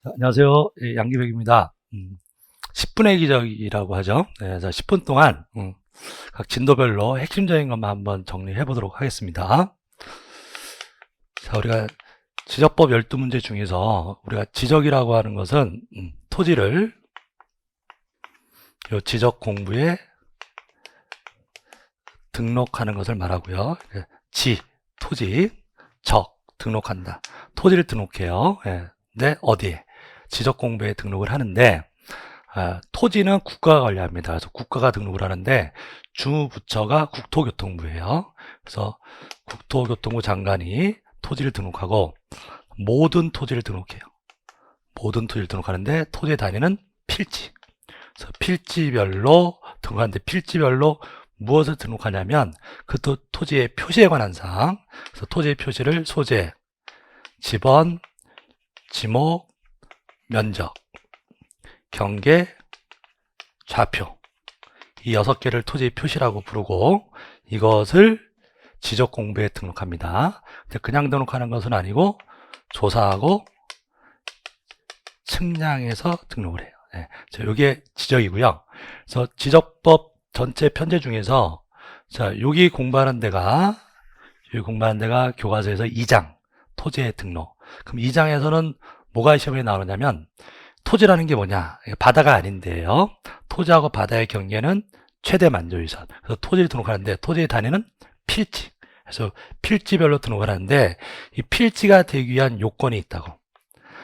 안녕하세요. 양기백입니다. 10분의 기적이라고 하죠. 네, 그래서 10분 동안 각 진도별로 핵심적인 것만 한번 정리해 보도록 하겠습니다. 자, 우리가 지적법 12문제 중에서 우리가 지적이라고 하는 것은 토지를 요 지적 공부에 등록하는 것을 말하고요. 토지, 등록한다. 토지를 등록해요. 근데 어디에? 지적 공부에 등록을 하는데 토지는 국가가 관리합니다. 그래서 국가가 등록을 하는데 주부처가 국토교통부예요. 그래서 국토교통부 장관이 토지를 등록하고 모든 토지를 등록해요. 모든 토지를 등록하는데 토지의 단위는 필지. 그래서 필지별로 등록하는데 필지별로 무엇을 등록하냐면 그 토지의 표시에 관한 사항. 그래서 토지의 표시를 소재, 지번, 지목, 면적, 경계, 좌표 이 6개를 토지의 표시라고 부르고 이것을 지적 공부에 등록합니다. 그냥 등록하는 것은 아니고 조사하고 측량해서 등록을 해요. 이게 지적이고요. 그래서 지적법 전체 편제 중에서 여기 공부하는 데가 교과서에서 2장 토지의 등록. 그럼 2장에서는 뭐가 시험에 나오냐면 토지라는 게 뭐냐? 바다가 아닌데요. 토지하고 바다의 경계는 최대 만조유선. 그래서 토지를 등록하는데 토지의 단위는 필지. 그래서 필지별로 등록을 하는데 이 필지가 되기 위한 요건이 있다고.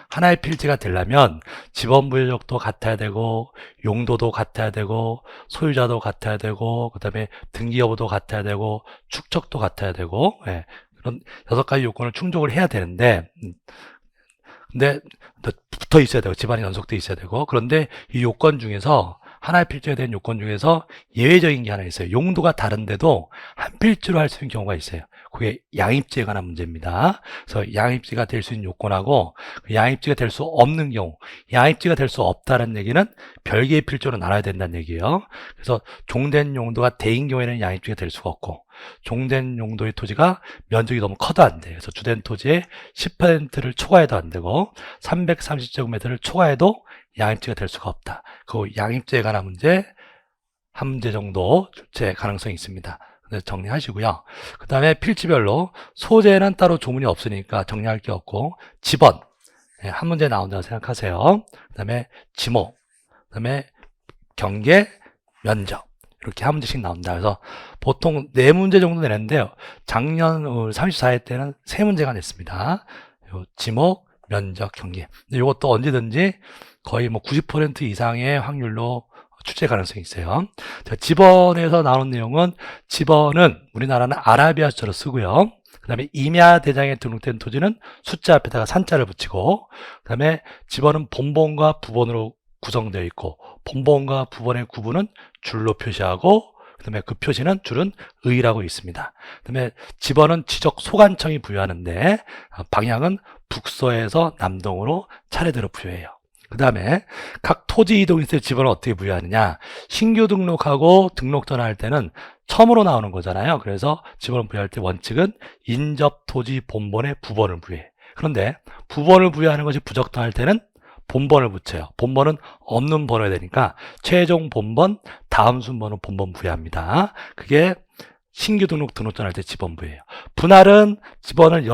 하나의 필지가 되려면 지번 부여적도 같아야 되고 용도도 같아야 되고 소유자도 같아야 되고 그다음에 등기 여부도 같아야 되고 축척도 같아야 되고 그런 6가지 요건을 충족을 해야 되는데 근데 붙어 있어야 되고 집안이 연속돼 있어야 되고 그런데 이 요건 중에서 하나의 필지에 대한 요건 중에서 예외적인 게 하나 있어요. 용도가 다른데도 한 필지로 할 수 있는 경우가 있어요. 그게 양입지에 관한 문제입니다. 그래서 양입지가 될 수 있는 요건하고 양입지가 될 수 없는 경우, 양입지가 될 수 없다는 얘기는 별개의 필지로 나눠야 된다는 얘기예요. 그래서 종된 용도가 대인 경우에는 양입지가 될 수가 없고 종된 용도의 토지가 면적이 너무 커도 안 돼. 그래서 주된 토지의 10%를 초과해도 안 되고 330제곱미터를 초과해도 양입지가 될 수가 없다. 그 양입지에 관한 문제 한 문제 정도 출제 가능성이 있습니다. 정리하시고요. 그 다음에 필지별로 소재는 따로 조문이 없으니까 정리할 게 없고 지번 한 문제 나온다고 생각하세요. 그 다음에 지목, 그 다음에 경계, 면적 이렇게 한 문제씩 나온다. 그래서 보통 4문제 정도 내는데요. 작년 34회 때는 3문제가 냈습니다. 지목, 면적, 경계. 근데 이것도 언제든지 거의 90% 이상의 확률로 출제 가능성이 있어요. 지번에서 나오는 내용은 지번은 우리나라는 아라비아 수자로 쓰고요. 그 다음에 임야 대장에 등록된 토지는 숫자 앞에다가 산자를 붙이고 그 다음에 지번은 본번과 부번으로 구성되어 있고 본번과 부번의 구분은 줄로 표시하고 그 다음에 그 표시는 줄은 의라고 있습니다. 그 다음에 지번은 지적 소관청이 부여하는데 방향은 북서에서 남동으로 차례대로 부여해요. 그 다음에 각 토지 이동인세 지번을 어떻게 부여하느냐. 신규 등록하고 등록 전환할 때는 처음으로 나오는 거잖아요. 그래서 지번을 부여할 때 원칙은 인접 토지 본번에 부번을 부여해. 그런데 부번을 부여하는 것이 부적당할 때는 본번을 붙여요. 본번은 없는 번호야 되니까 최종 본번, 다음 순번은 본번 부여합니다. 그게 신규 등록 전할 때 지번 부여해요. 분할은 지번을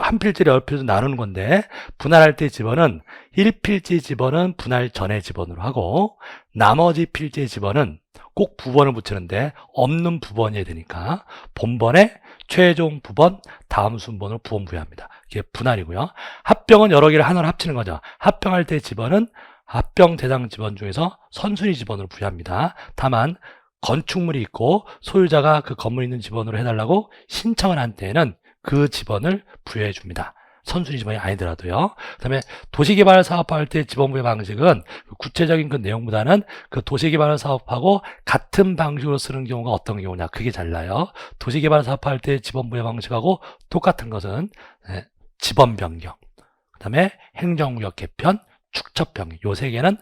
한 필지를 여러 필지로 나누는 건데 분할할 때 지번은 1필지 지번은 분할 전에 지번으로 하고 나머지 필지의 지번은 꼭 부번을 붙이는데 없는 부번이어야 되니까 본번에 최종 부번, 다음 순번으로 부번 부여합니다. 이게 분할이고요. 합병은 여러 개를 하나로 합치는 거죠. 합병할 때 지번은 합병 대상 지번 중에서 선순위 지번으로 부여합니다. 다만 건축물이 있고 소유자가 그 건물 있는 지번으로 해달라고 신청을 한 때에는 그 지번을 부여해 줍니다. 선순위 지번이 아니더라도요. 그 다음에 도시개발 사업할 때 지번 부여 방식은 구체적인 그 내용보다는 그 도시개발 사업하고 같은 방식으로 쓰는 경우가 어떤 경우냐. 그게 달라요. 도시개발 사업할 때 지번 부여 방식하고 똑같은 것은 지번 변경, 그 다음에 행정구역 개편, 축척 변경. 요 3개는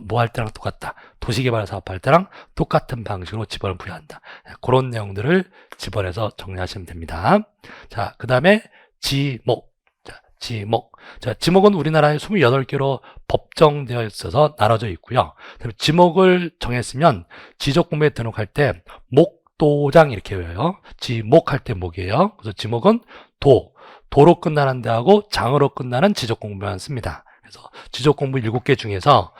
뭐 할 때랑 똑같다. 도시개발 사업할 때랑 똑같은 방식으로 지번을 부여한다. 그런 내용들을 지번에서 정리하시면 됩니다. 자, 그 다음에 지목. 지목. 자, 지목은 우리나라에 28개로 법정되어 있어서 나눠져 있고요. 지목을 정했으면 지적공부에 등록할 때 목도장 이렇게 외워요. 지목할 때 목이에요. 그래서 지목은 도로 끝나는 데하고 장으로 끝나는 지적공부만 씁니다. 그래서 지적공부 7개 중에서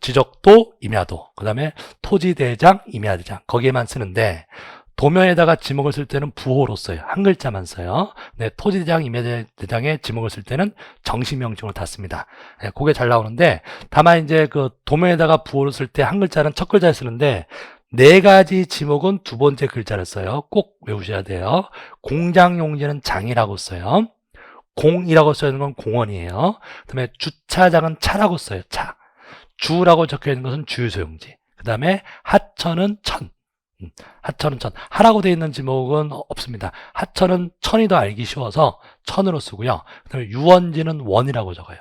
지적도, 임야도, 그 다음에 토지대장, 임야대장 거기에만 쓰는데 도면에다가 지목을 쓸 때는 부호로 써요. 한 글자만 써요. 네, 토지대장, 임야대장에 지목을 쓸 때는 정식명칭으로 다 씁니다. 네, 그게 잘 나오는데 다만 이제 그 도면에다가 부호로 쓸 때 한 글자는 첫 글자를 쓰는데 4가지 지목은 두 번째 글자를 써요. 꼭 외우셔야 돼요. 공장용지는 장이라고 써요. 공이라고 써있는 건 공원이에요. 그 다음에 주차장은 차라고 써요. 차. 주라고 적혀있는 것은 주유소용지. 그 다음에 하천은 천. 하천은 천. 하라고 되어 있는 지목은 없습니다. 하천은 천이 더 알기 쉬워서 천으로 쓰고요. 그 다음에 유원지는 원이라고 적어요.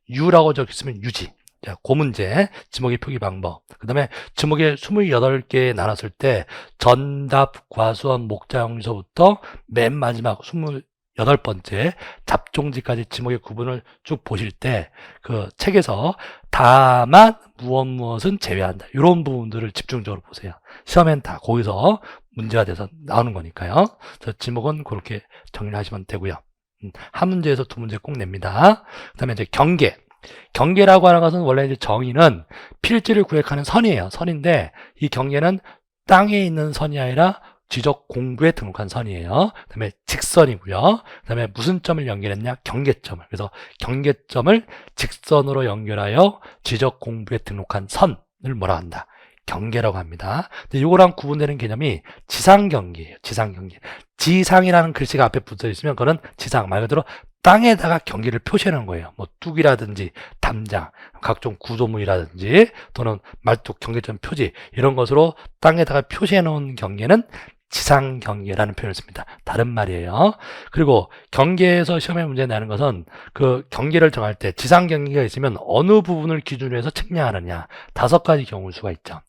유라고 적혀있으면 유지. 자, 그 문제, 지목의 표기 방법. 그 다음에 지목에 28개 나눴을 때 전답, 과수원, 목자용서부터 맨 마지막 28번째 잡종지까지 지목의 구분을 쭉 보실 때 그 책에서 다만 무엇은 제외한다. 이런 부분들을 집중적으로 보세요. 시험엔 다 거기서 문제가 돼서 나오는 거니까요. 그래서 지목은 그렇게 정리를 하시면 되고요. 한 문제에서 2문제 꼭 냅니다. 그 다음에 이제 경계. 경계라고 하는 것은 원래 이제 정의는 필지를 구획하는 선이에요. 선인데 이 경계는 땅에 있는 선이 아니라 지적 공부에 등록한 선이에요. 그 다음에 직선이고요. 그 다음에 무슨 점을 연결했냐? 경계점을. 그래서 경계점을 직선으로 연결하여 지적 공부에 등록한 선을 뭐라 한다? 경계라고 합니다. 근데 이거랑 구분되는 개념이 지상경계예요. 지상경계. 지상이라는 글씨가 앞에 붙어 있으면 그거는 지상, 말 그대로 땅에다가 경계를 표시하는 거예요. 뭐 뚝이라든지 담장, 각종 구조물이라든지 또는 말뚝, 경계점 표지 이런 것으로 땅에다가 표시해 놓은 경계는 지상경계라는 표현을 씁니다. 다른 말이에요. 그리고 경계에서 시험에 문제 내는 것은 그 경계를 정할 때 지상경계가 있으면 어느 부분을 기준으로 해서 측량하느냐 5가지 경우일 수가 있죠.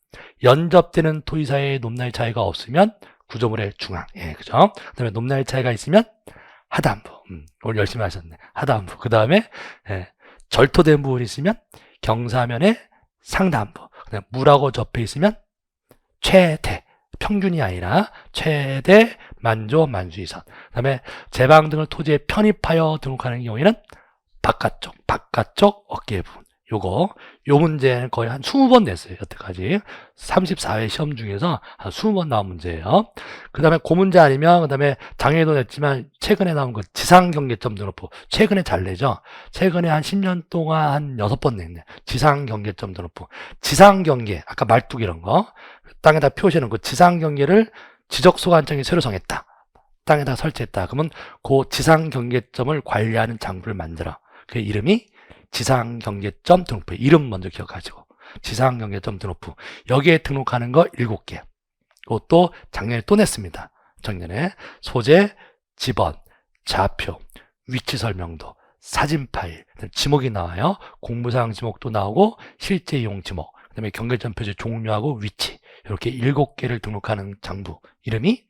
연접되는 토지 사이의 높낮이 차이가 없으면 구조물의 중앙, 예, 그죠? 그 다음에 높낮이 차이가 있으면 하단부, 오늘 열심히 하셨네. 하단부. 그 다음에 예, 절토된 부분이 있으면 경사면의 상단부. 그다음에 물하고 접해 있으면 최대. 평균이 아니라 최대 만조 만수이선. 그 다음에 제방 등을 토지에 편입하여 등록하는 경우에는 바깥쪽 어깨 부분. 요 문제는 거의 한 20번 냈어요. 여태까지. 34회 시험 중에서 한 20번 나온 문제예요. 그 다음에 그 문제 아니면, 그 다음에 작년에도 냈지만, 최근에 나온 거, 지상경계점 등록부. 최근에 잘 내죠? 최근에 한 10년 동안 한 6번 냈네. 지상경계점 등록부. 지상경계, 아까 말뚝 이런 거. 땅에다 표시하는 그 지상경계를 지적소관청이 새로 정했다. 땅에다 설치했다. 그러면 그 지상경계점을 관리하는 장부를 만들어. 그 이름이 지상경계점 등록부. 이름 먼저 기억하시고. 지상경계점 등록부. 여기에 등록하는 거 7개. 그것도 작년에 또 냈습니다. 작년에 소재, 지번, 좌표, 위치 설명도, 사진 파일, 지목이 나와요. 공부사항 지목도 나오고 실제 이용 지목, 그 다음에 경계점 표시 종류하고 위치 이렇게 7개를 등록하는 장부 이름이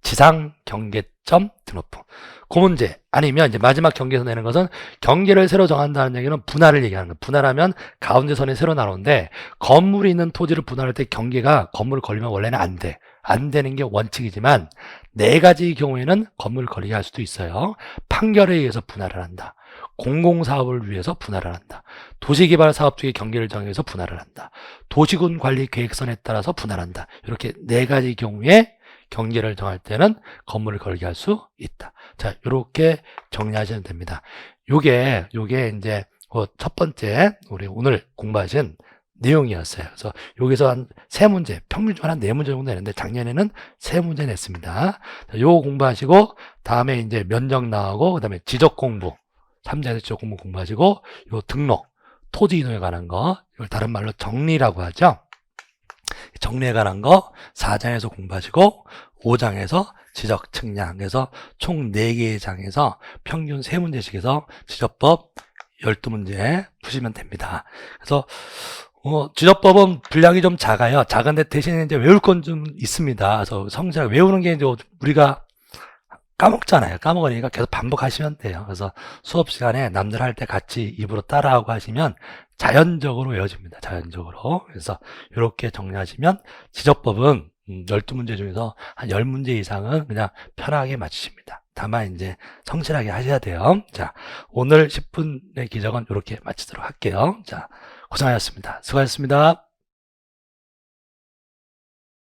지상경계점 등록부. 그 문제 아니면 이제 마지막 경계에서 내는 것은 경계를 새로 정한다는 얘기는 분할을 얘기하는 거예요. 분할하면 가운데 선이 새로 나오는데 건물이 있는 토지를 분할할 때 경계가 건물을 걸리면 원래는 안 돼. 안 되는 게 원칙이지만 4가지 경우에는 건물을 걸리게 할 수도 있어요. 판결에 의해서 분할을 한다. 공공사업을 위해서 분할을 한다. 도시개발 사업 중에 경계를 정해서 분할을 한다. 도시군 관리 계획선에 따라서 분할한다. 이렇게 4가지 경우에 경계를 정할 때는 건물을 걸게 할 수 있다. 자, 이렇게 정리하시면 됩니다. 요게 이제 그 첫 번째 우리 오늘 공부하신 내용이었어요. 그래서 여기서 한 3문제, 평균적으로 한 4문제 정도 내는데 작년에는 3문제 냈습니다. 자, 요거 공부하시고 다음에 이제 면적 나오고 그다음에 지적 공부, 3자에서 지적 공부 공부하시고 요 등록, 토지 이동에 관한 거, 이걸 다른 말로 정리라고 하죠. 정리에 관한 거 4장에서 공부하시고 5장에서 지적 측량, 그래서 총 4개의 장에서 평균 3문제씩에서 지적법 12문제 푸시면 됩니다. 그래서 지적법은 분량이 좀 작아요. 작은데 대신에 이제 외울 건 좀 있습니다. 그래서 성실하게 외우는 게 이제 우리가 까먹잖아요. 까먹으니까 계속 반복하시면 돼요. 그래서 수업 시간에 남들 할 때 같이 입으로 따라하고 하시면 자연적으로 외워집니다. 자연적으로. 그래서 이렇게 정리하시면 지적법은 12문제 중에서 한 10문제 이상은 그냥 편하게 맞추십니다. 다만 이제 성실하게 하셔야 돼요. 자, 오늘 10분의 기적은 이렇게 마치도록 할게요. 자, 고생하셨습니다. 수고하셨습니다.